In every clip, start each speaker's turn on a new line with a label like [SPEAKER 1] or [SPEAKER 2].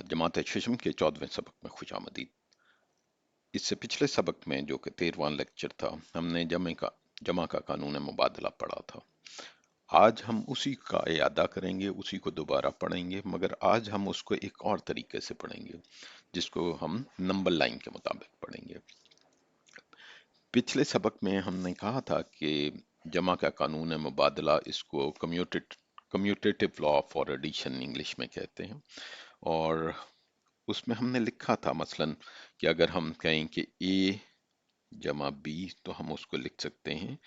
[SPEAKER 1] जमात शिशम के 14वें सबक में खुशामदीद। इससे पिछले सबक में जो कि 13वां लेक्चर था, हमने जमा का कानून मुबादला पढ़ा था। आज हम उसी का इयादा करेंगे, उसी को दोबारा पढ़ेंगे, मगर आज हम उसको एक और तरीके से पढ़ेंगे जिसको हम नंबर लाइन के मुताबिक पढ़ेंगे। पिछले सबक में हमने कहा था कि जमा का कानून मुबादला, इसको commutative law for addition English में कहते हैं। और उसमें हमने लिखा था मसलन कि अगर हम कहें कि ए जमा बी तो हम उसको लिख सकते हैं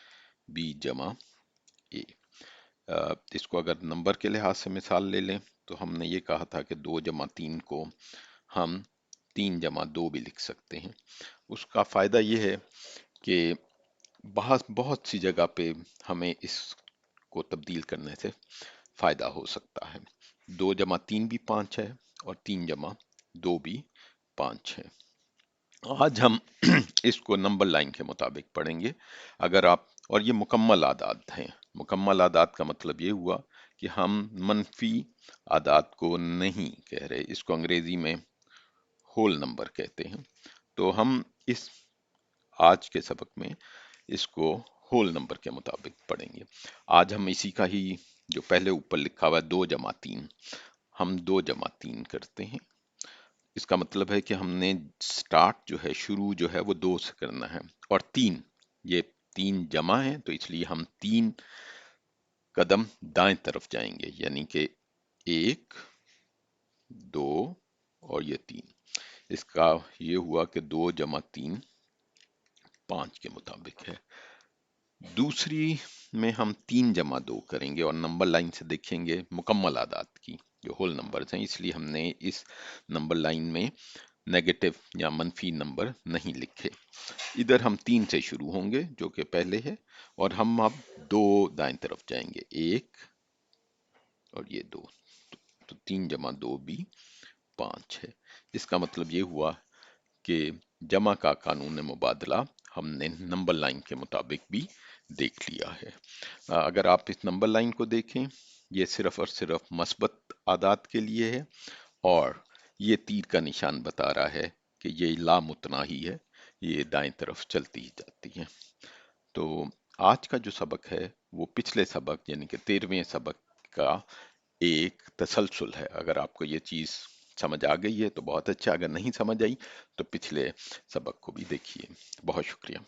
[SPEAKER 1] बी जमा ए। इसको अगर नंबर के लिहाज से मिसाल ले लें तो हमने ये कहा था कि 2 जमा 3 को हम 3 जमा 2 भी लिख सकते हैं। उसका फ़ायदा ये है कि बहुत सी जगह पे हमें इसको तब्दील करने से फ़ायदा हो सकता है। 2 जमा 3 भी 5 है और 3 जमा 2 भी 5 है। आज हम इसको नंबर लाइन के मुताबिक पढ़ेंगे। अगर आप, और ये मुकम्मल आदात हैं। मुकम्मल आदात का मतलब ये हुआ कि हम मनफी आदात को नहीं कह रहे, इसको अंग्रेजी में होल नंबर कहते हैं। तो हम इस आज के सबक में इसको होल नंबर के मुताबिक पढ़ेंगे। आज हम इसी का ही, जो पहले ऊपर लिखा हुआ है 2 जमा 3, हम 2 जमा 3 करते हैं। इसका मतलब है कि हमने स्टार्ट जो है, शुरू जो है वो 2 से करना है, और 3, ये 3 जमा है तो इसलिए हम 3 कदम दाएं तरफ जाएंगे, यानी कि 1 2 और ये 3। इसका ये हुआ कि 2 जमा 3 5 के मुताबिक है। दूसरी में हम 3 जमा 2 करेंगे और नंबर लाइन से देखेंगे मुकम्मल आदात की जो होल नंबर्स हैं, इसलिए हमने इस नंबर लाइन में नेगेटिव या मनफी नंबर नहीं लिखे। इधर हम 3 से शुरू होंगे जो कि पहले है, और हम अब 2 दाएं तरफ जाएंगे, 1 और ये 2, तो 3 जमा 2 भी 5 है। इसका मतलब ये हुआ कि जमा का कानून मुबादला हमने नंबर लाइन के मुताबिक भी देख लिया है। अगर आप इस नंबर लाइन को देखें, ये सिर्फ और सिर्फ मस्बत आदात के लिए है, और ये तीर का निशान बता रहा है कि ये लामुतनाही है, ये दाएं तरफ चलती ही जाती है। तो आज का जो सबक है वो पिछले सबक यानी कि 13वें सबक का एक तसलसल है। अगर आपको ये चीज़ समझ आ गई है तो बहुत अच्छा, अगर नहीं समझ आई तो पिछले सबक को भी देखिए। बहुत शुक्रिया।